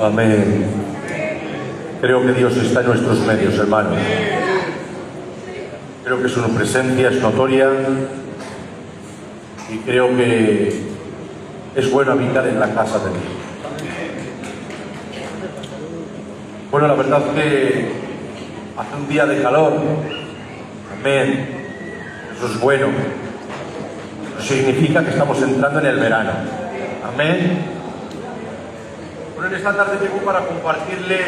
Amén. Creo que Dios está en nuestros medios, hermanos. Creo que su presencia es notoria y creo que es bueno habitar en la casa de Dios. Bueno, la verdad que hace un día de calor. Amén. Eso es bueno. Eso significa que estamos entrando en el verano. Amén. Bueno, en esta tarde vengo para compartirles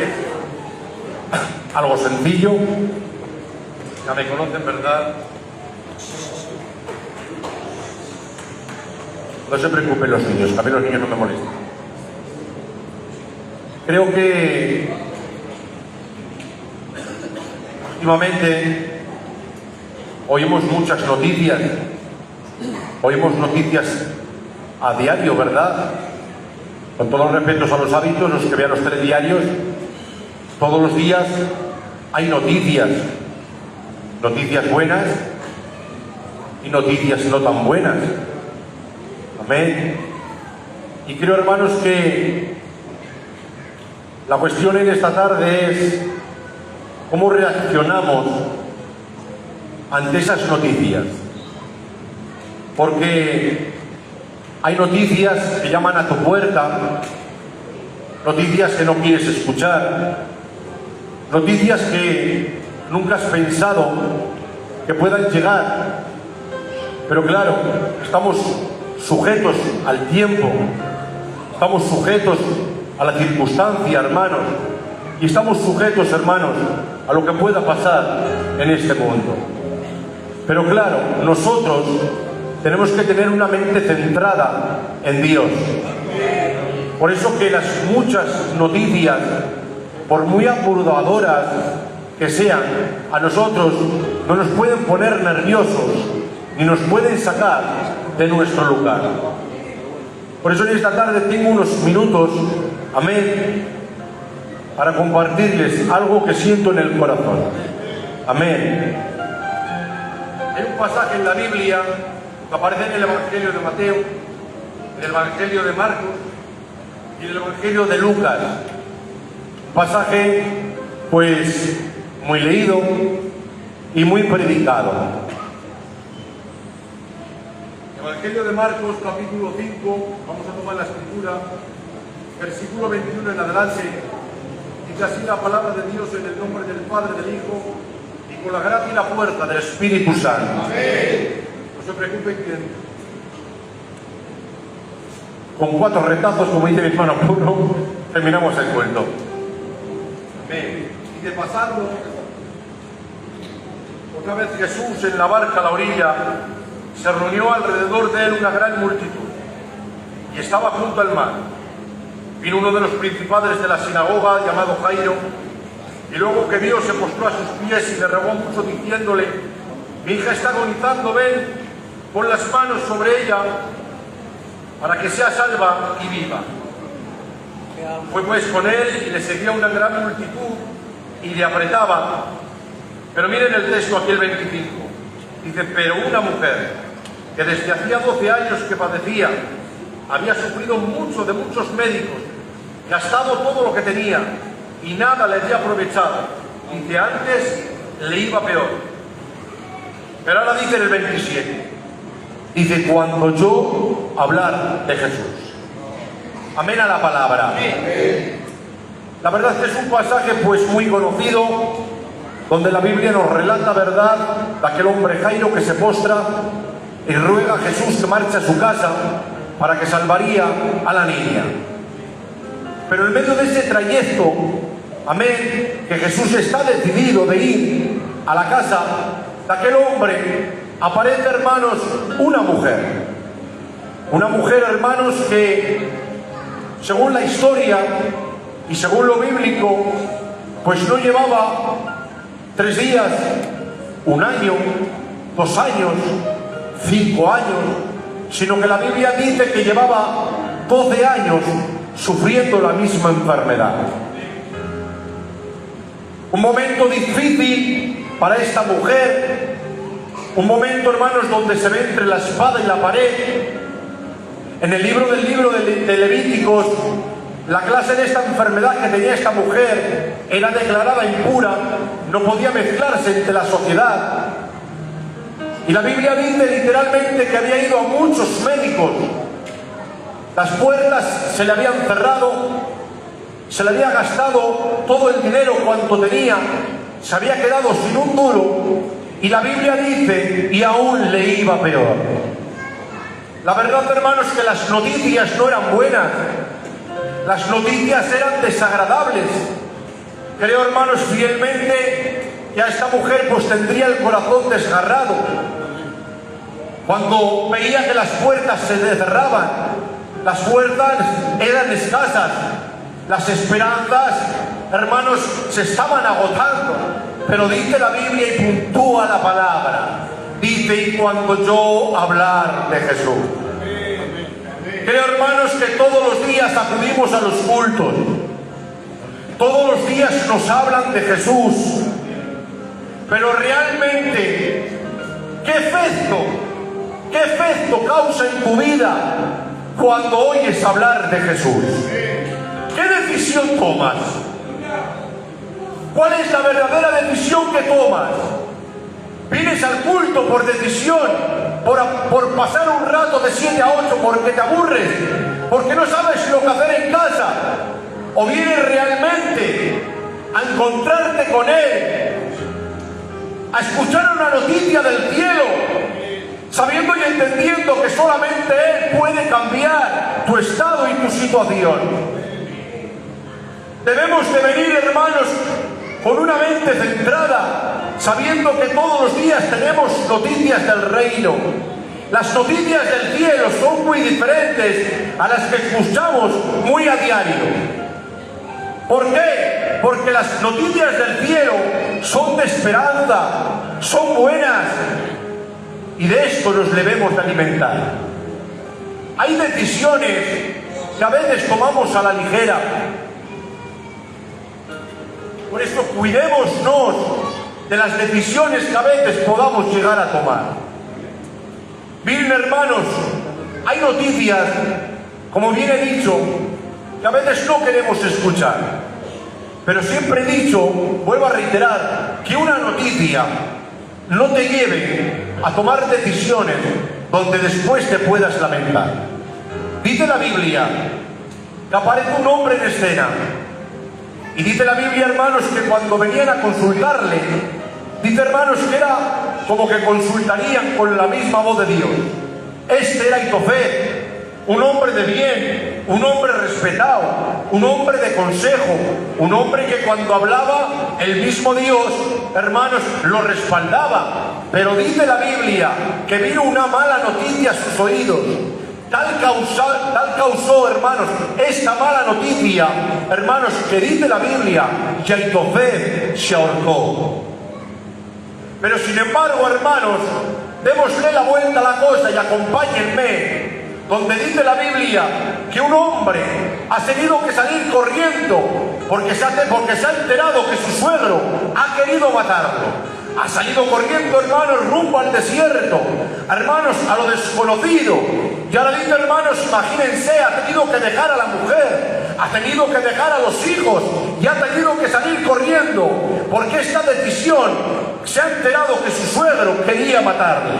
algo sencillo. Ya me conocen, ¿verdad? No se preocupen los niños, que a mí los niños no me molestan. Creo que últimamente oímos muchas noticias. Oímos noticias a diario, ¿verdad? Con todos los respetos a los hábitos, los que vean los telediarios, todos los días hay noticias. Noticias buenas y noticias no tan buenas. Amén. Y creo, hermanos, que la cuestión en esta tarde es cómo reaccionamos ante esas noticias. Porque hay noticias que llaman a tu puerta, noticias que no quieres escuchar, noticias que nunca has pensado que puedan llegar. Pero claro, estamos sujetos al tiempo, estamos sujetos a la circunstancia, hermanos, y estamos sujetos, hermanos, a lo que pueda pasar en este mundo. Pero claro, nosotros tenemos que tener una mente centrada en Dios. Por eso que las muchas noticias, por muy aburridoras que sean, a nosotros no nos pueden poner nerviosos ni nos pueden sacar de nuestro lugar. Por eso en esta tarde tengo unos minutos, amén, para compartirles algo que siento en el corazón. Amén. Hay un pasaje en la Biblia que aparece en el Evangelio de Mateo, en el Evangelio de Marcos y en el Evangelio de Lucas. Un pasaje, pues, muy leído y muy predicado. Evangelio de Marcos, capítulo 5, vamos a tomar la escritura, versículo 21 en adelante. Dice así la palabra de Dios en el nombre del Padre, del Hijo y con la gracia y la fuerza del Espíritu Santo. Amén. No se preocupen que con 4 retazos, como dice mi hermano Puro, terminamos el cuento. Amén. Y de pasando, otra vez Jesús en la barca a la orilla, se reunió alrededor de él una gran multitud y estaba junto al mar. Vino uno de los principales de la sinagoga llamado Jairo, y luego que vio se postró a sus pies y le rogó mucho diciéndole: mi hija está agonizando, ven, pon las manos sobre ella para que sea salva y viva. Fue pues con él y le seguía una gran multitud y le apretaba. Pero miren el texto aquí, el 25. Dice: pero una mujer que desde hacía 12 años que padecía, había sufrido mucho de muchos médicos, gastado todo lo que tenía y nada le había aprovechado. Dice, antes le iba peor. Pero ahora dice en el 27, dice, cuando oyó hablar de Jesús. Amén a la palabra. Amén. La verdad es que es un pasaje pues muy conocido, donde la Biblia nos relata, verdad, de aquel hombre Jairo que se postra y ruega a Jesús que marche a su casa para que salvaría a la niña. Pero en medio de ese trayecto, amén, que Jesús está decidido de ir a la casa de aquel hombre, aparece, hermanos, una mujer. Una mujer, hermanos, que según la historia y según lo bíblico, pues no llevaba 3 días, 1 año, 2 años, 5 años, sino que la Biblia dice que llevaba 12 años sufriendo la misma enfermedad. Un momento difícil para esta mujer, un momento, hermanos, donde se ve entre la espada y la pared. En el libro de Levíticos La clase de esta enfermedad que tenía esta mujer era declarada impura, no podía mezclarse entre la sociedad. Y la Biblia dice literalmente que había ido a muchos médicos. Las puertas se le habían cerrado, se le había gastado todo el dinero cuanto tenía, se había quedado sin un duro, y la Biblia dice, y aún le iba peor. La verdad, hermanos, que las noticias no eran buenas, las noticias eran desagradables. Creo, hermanos, fielmente que a esta mujer pues tendría el corazón desgarrado cuando veía que las puertas se le cerraban, las fuerzas eran escasas, las esperanzas, hermanos, se estaban agotando. Pero dice la Biblia y puntúa la palabra, dice, y cuando yo hablar de Jesús. Creo, hermanos, que todos los días acudimos a los cultos, todos los días nos hablan de Jesús, pero realmente, ¿qué efecto causa en tu vida cuando oyes hablar de Jesús? ¿Qué decisión tomas? ¿Cuál es la verdadera decisión que tomas? ¿Vienes al culto por decisión, por pasar un rato de 7 a 8 porque te aburres, porque no sabes lo que hacer en casa? ¿O vienes realmente a encontrarte con Él, a escuchar una noticia del cielo, sabiendo y entendiendo que solamente Él puede cambiar tu estado y tu situación? Debemos de venir, hermanos, con una mente centrada, sabiendo que todos los días tenemos noticias del reino. Las noticias del cielo son muy diferentes a las que escuchamos muy a diario. ¿Por qué? Porque las noticias del cielo son de esperanza, son buenas, y de esto nos debemos de alimentar. Hay decisiones que a veces tomamos a la ligera. Por eso cuidémonos de las decisiones que a veces podamos llegar a tomar. Miren, hermanos, hay noticias, como bien he dicho, que a veces no queremos escuchar. Pero siempre he dicho, vuelvo a reiterar, que una noticia no te lleve a tomar decisiones donde después te puedas lamentar. Dice la Biblia que aparece un hombre en escena. Y dice la Biblia, hermanos, que cuando venían a consultarle, dice, hermanos, que era como que consultarían con la misma voz de Dios. Este era Ahitofel, un hombre de bien, un hombre respetado, un hombre de consejo, un hombre que cuando hablaba el mismo Dios, hermanos, lo respaldaba. Pero dice la Biblia que vino una mala noticia a sus oídos. Tal causó, hermanos, esta mala noticia, hermanos, que dice la Biblia que Ahitofel se ahorcó. Pero sin embargo, hermanos, démosle la vuelta a la cosa y acompáñenme, donde dice la Biblia que un hombre ha tenido que salir corriendo porque se ha enterado que su suegro ha querido matarlo. Ha salido corriendo, hermanos, rumbo al desierto, hermanos, a lo desconocido. Y ahora dice, hermanos, imagínense, ha tenido que dejar a la mujer, ha tenido que dejar a los hijos y ha tenido que salir corriendo porque esta decisión se ha enterado que su suegro quería matarle.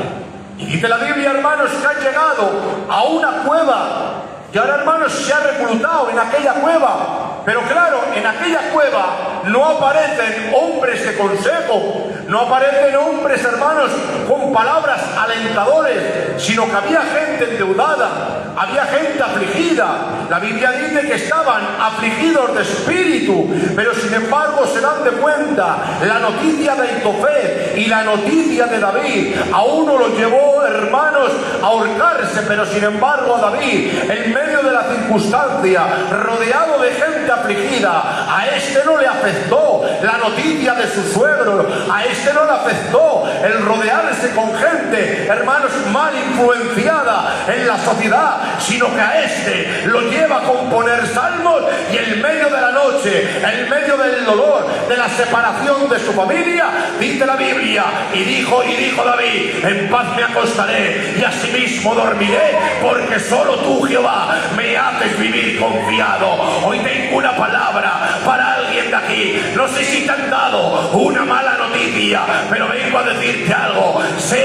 Y dice la Biblia, hermanos, que ha llegado a una cueva y ahora, hermanos, se ha reclutado en aquella cueva. Pero claro, en aquella cueva no aparecen hombres de consejo, no aparecen hombres, hermanos, con palabras alentadores, sino que había gente endeudada, había gente afligida. La Biblia dice que estaban afligidos de espíritu, pero sin embargo se dan de cuenta la noticia de Ahitofel y la noticia de David. A uno lo llevó, hermanos, a ahorcarse, pero sin embargo a David, en medio de la circunstancia, rodeado de gente gente afligida. A este no le afectó la noticia de su suegro, a este no le afectó el rodearse con gente, hermanos, mal influenciada en la sociedad, sino que a este lo lleva a componer salmos, y en medio de la noche, en medio del dolor, de la separación de su familia, dice la Biblia, y dijo David: en paz me acostaré y asimismo dormiré, porque solo tú, Jehová, me haces vivir confiado. Hoy tengo una palabra para alguien de aquí. No sé si te han dado una mala noticia, pero vengo a decirte algo.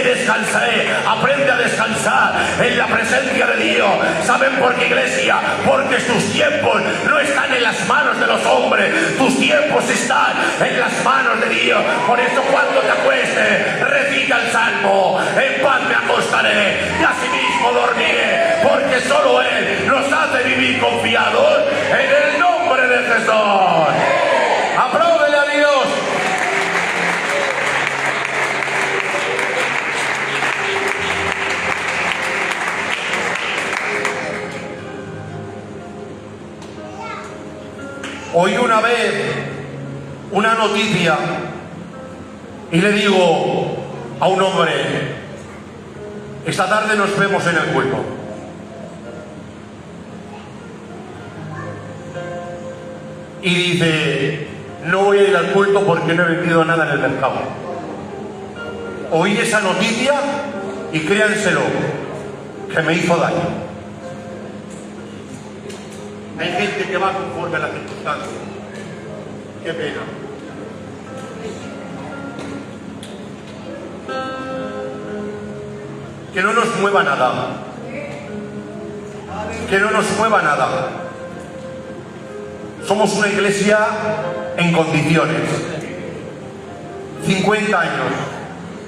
Descansaré, aprende a descansar en la presencia de Dios. ¿Saben por qué, iglesia? Porque tus tiempos no están en las manos de los hombres, tus tiempos están en las manos de Dios. Por eso, cuando te acuestes, recita el salmo: en paz me acostaré y asimismo dormiré, porque solo Él nos hace vivir confiados, en el nombre de Jesús. ¡Apláudele a Dios! Oí una vez una noticia y le digo a un hombre: esta tarde nos vemos en el culto. Y dice: no voy a ir al culto porque no he vendido nada en el mercado. Oí esa noticia y créanselo, que me hizo daño. Hay gente que va conforme a las circunstancias. Qué pena. Que no nos mueva nada. Que no nos mueva nada. Somos una iglesia en condiciones. 50 años.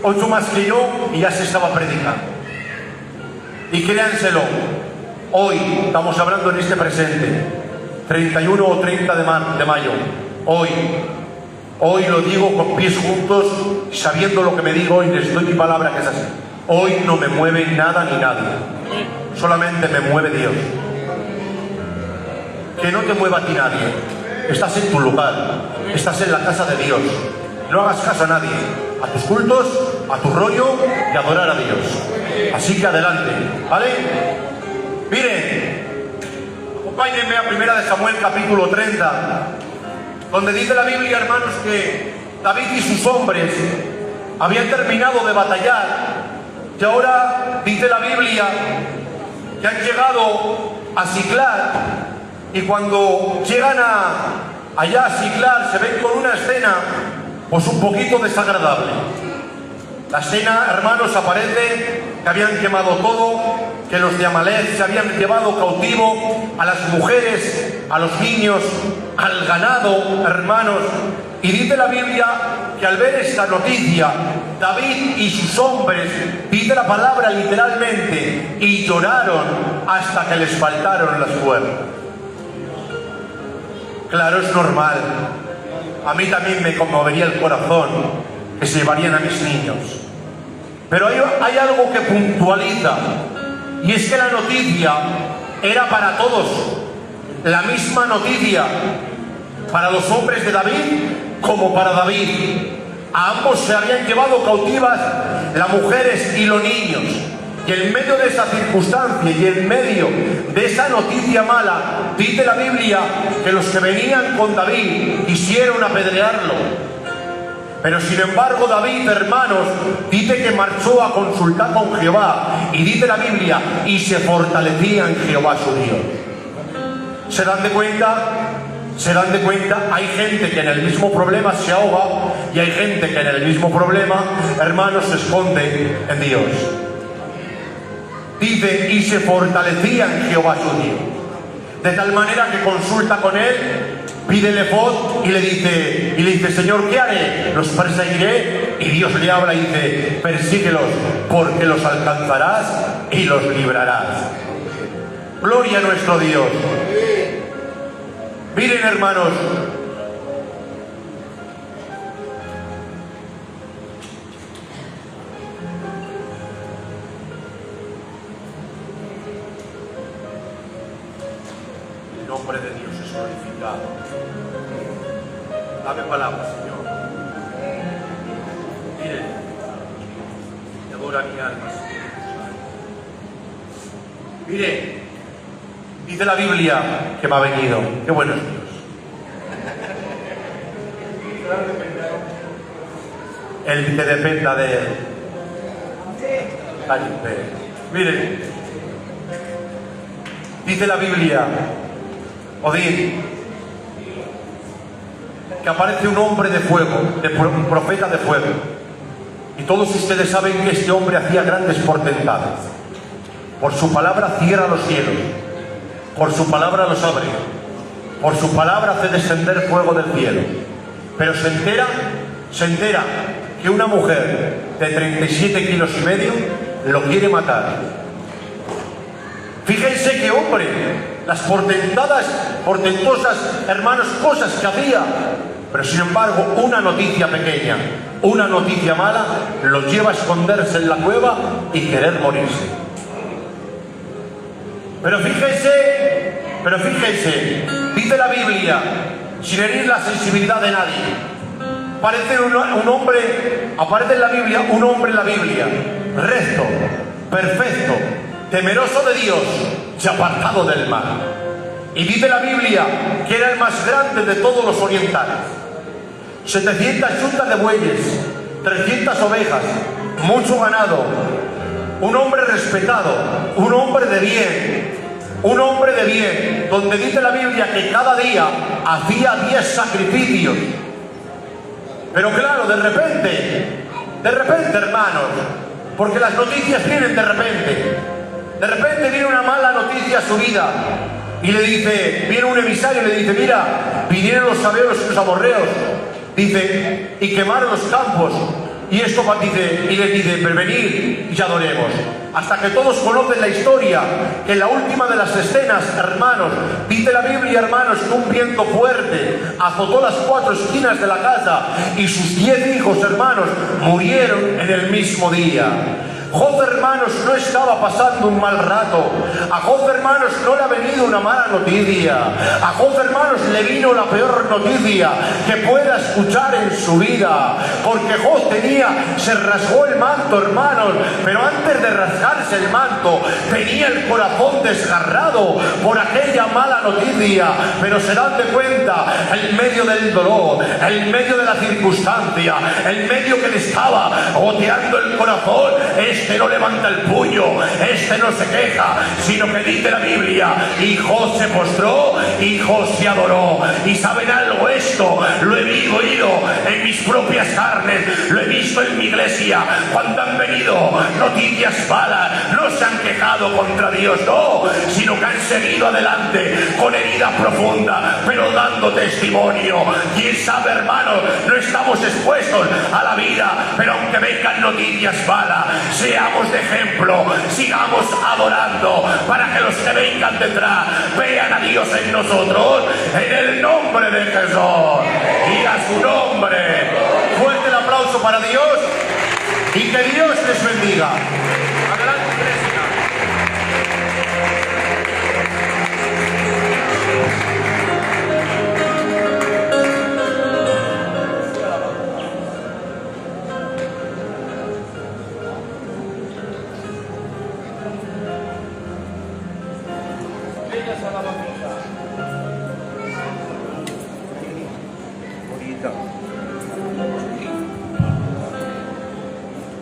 8 más que yo y ya se estaba predicando. Y créanselo, hoy estamos hablando en este presente, 31 o 30 de mayo. Hoy lo digo con pies juntos, sabiendo lo que me digo, y les doy mi palabra que es así. Hoy no me mueve nada ni nadie. Solamente me mueve Dios. Que no te mueva a ti nadie. Estás en tu lugar. Estás en la casa de Dios. No hagas caso a nadie. A tus cultos, a tu rollo y adorar a Dios. Así que adelante. ¿Vale? Miren. Acompáñenme a 1 de Samuel capítulo 30. Donde dice la Biblia, hermanos, que David y sus hombres habían terminado de batallar. Y ahora dice la Biblia que han llegado a Siclag, y cuando llegan allá a Siclag se ven con una escena pues un poquito desagradable. La escena, hermanos, aparece que habían quemado todo, que los de Amalek se habían llevado cautivo a las mujeres, a los niños, al ganado, hermanos. Y dice la Biblia que al ver esta noticia, David y sus hombres, dice la palabra literalmente, y lloraron hasta que les faltaron las fuerzas. Claro, es normal. A mí también me conmovería el corazón que se llevarían a mis niños. Pero hay algo que puntualiza, y es que la noticia era para todos. La misma noticia para los hombres de David como para David. A ambos se habían llevado cautivas las mujeres y los niños. Y en medio de esa circunstancia y en medio de esa noticia mala, dice la Biblia que los que venían con David quisieron apedrearlo. Pero sin embargo David, hermanos, dice que marchó a consultar con Jehová. Y dice la Biblia, y se fortalecía en Jehová su Dios. ¿Se dan de cuenta? ¿Se dan de cuenta? Hay gente que en el mismo problema se ahoga, y hay gente que en el mismo problema, hermanos, se esconde en Dios. Dice, y se fortalecía en Jehová su Dios. De tal manera que consulta con él, pide el efod y le dice, Señor, ¿qué haré? ¿Los perseguiré? Y Dios le habla y dice, persíguelos, porque los alcanzarás y los librarás. Gloria a nuestro Dios. Miren, hermanos, nombre de Dios es glorificado. Dame palabras, Señor. Miren, te adora mi alma, Señor. Mire, dice la Biblia que me ha venido. Qué bueno es Dios. El que dependa de Él. Miren, dice la Biblia, Odín, que aparece un hombre de fuego, un profeta de fuego. Y todos ustedes saben que este hombre hacía grandes portentadas. Por su palabra cierra los cielos, por su palabra los abre, por su palabra hace descender fuego del cielo. Pero se entera que una mujer de 37 kilos y medio lo quiere matar. Fíjense qué hombre, las portentosas, hermanos, cosas que hacía. Pero sin embargo, una noticia pequeña, una noticia mala, lo lleva a esconderse en la cueva y querer morirse. Pero fíjense, dice la Biblia, sin herir la sensibilidad de nadie, aparece en la Biblia un hombre en la Biblia, recto, perfecto, temeroso de Dios y apartado del mal. Y dice la Biblia que era el más grande de todos los orientales. 700 yuntas de bueyes, 300 ovejas, mucho ganado. Un hombre respetado, un hombre de bien, donde dice la Biblia que cada día hacía 10 sacrificios. Pero claro, de repente, hermanos, porque las noticias vienen de repente viene una mala noticia a su vida, y viene un emisario y le dice, mira, vinieron los sabeos y los amorreos, dice, y quemaron los campos. Y esto y les dice, venid y adoremos. Hasta que todos conocen la historia, que en la última de las escenas, hermanos, dice la Biblia, hermanos, que un viento fuerte azotó las 4 esquinas de la casa y sus 10 hijos, hermanos, murieron en el mismo día. Job, hermanos, no estaba pasando un mal rato. A Job, hermanos, no le ha venido una mala noticia. A Job, hermanos, le vino la peor noticia que pueda escuchar en su vida. Porque Job se rasgó el manto, hermanos, pero antes de rasgarse el manto, tenía el corazón desgarrado por aquella mala noticia. Pero se dan de cuenta, en medio del dolor, en medio de la circunstancia, en medio que le estaba goteando el corazón, este no levanta el puño, este no se queja, sino que dice la Biblia, y Job se postró, y Job se adoró. Y saben algo, esto lo he oído en mis propias carnes, lo he visto en mi iglesia, cuando han venido noticias malas, no se han quejado contra Dios, no, sino que han seguido adelante con herida profunda, pero dando testimonio. Quién sabe, hermanos, no estamos expuestos a la vida, pero aunque vengan noticias malas, seamos de ejemplo, sigamos adorando, para que los que vengan detrás vean a Dios en nosotros, en el nombre de Jesús y a su nombre. Fuerte el aplauso para Dios y que Dios les bendiga. Adelante, iglesia.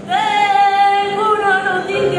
Tengo una noticia.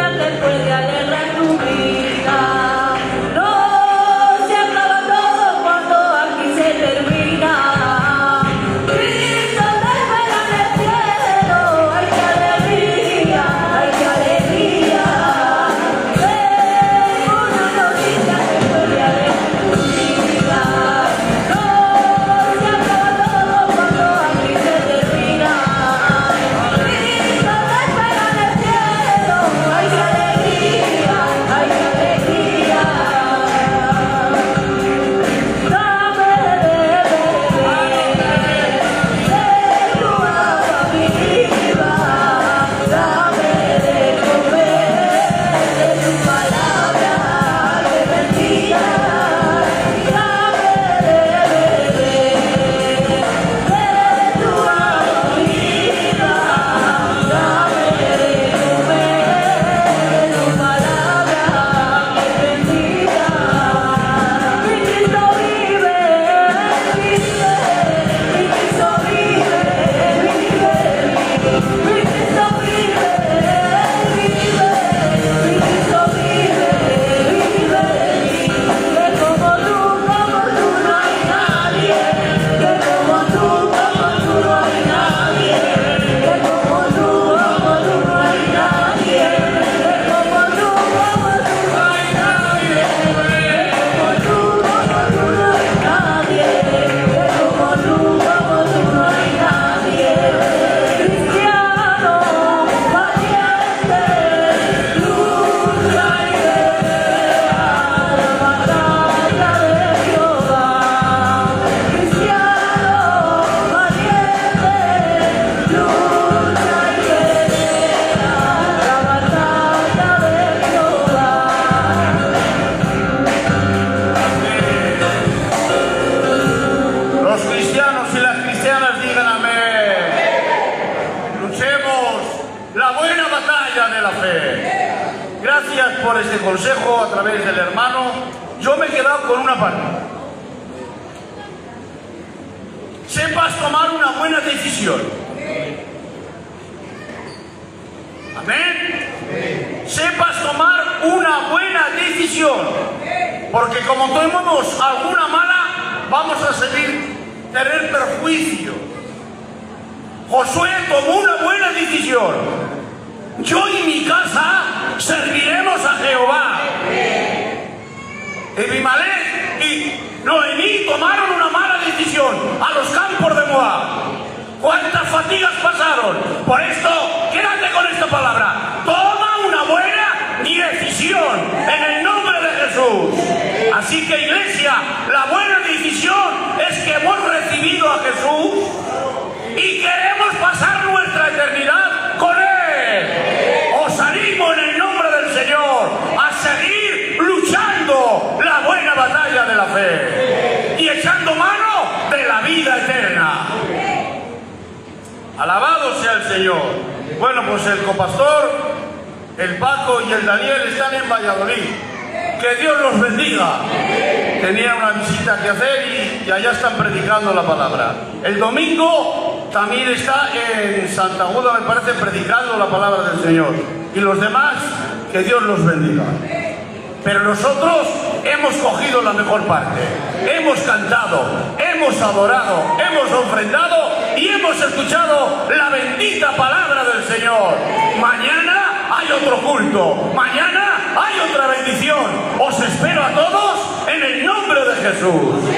consejo a través del hermano, yo me he quedado con una parte. Sepas tomar una buena decisión. Amén. Sepas tomar una buena decisión. Porque como tomemos alguna mala, vamos a tener perjuicio. Josué tomó una buena decisión. Yo y mi casa serviremos a Jehová. Abimelech y Noemí tomaron una mala decisión a los campos de Moab. ¿Cuántas fatigas pasaron? Por esto, quédate con esta palabra. Toma una buena decisión en el nombre de Jesús. Así que, iglesia, la buena decisión es que hemos recibido a Jesús y queremos pasar nuestra eternidad con Él. Os animo en el nombre del Señor a seguir luchando la buena batalla de la fe y echando mano de la vida eterna. Alabado sea el Señor. Bueno, pues el copastor, el Paco y el Daniel están en Valladolid. Que Dios los bendiga. Tenía una visita que hacer y allá están predicando la palabra. El domingo también está en Santa Aguda, me parece, predicando la palabra del Señor. Y los demás, que Dios los bendiga. Pero nosotros hemos cogido la mejor parte. Hemos cantado, hemos adorado, hemos ofrendado y hemos escuchado la bendita palabra del Señor. Mañana hay otro culto. Mañana hay otra bendición. Os espero a todos en el nombre de Jesús.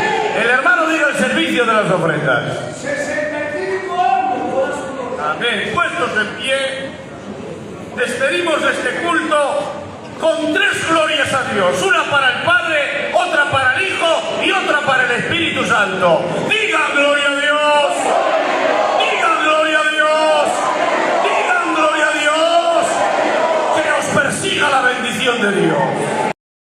El hermano diga el servicio de las ofrendas. 65 años. Amén. Puestos en pie, despedimos este culto con 3 glorias a Dios. Una para el Padre, otra para el Hijo y otra para el Espíritu Santo. Digan gloria a Dios. Digan gloria a Dios. Digan gloria a Dios. Que os persiga la bendición de Dios.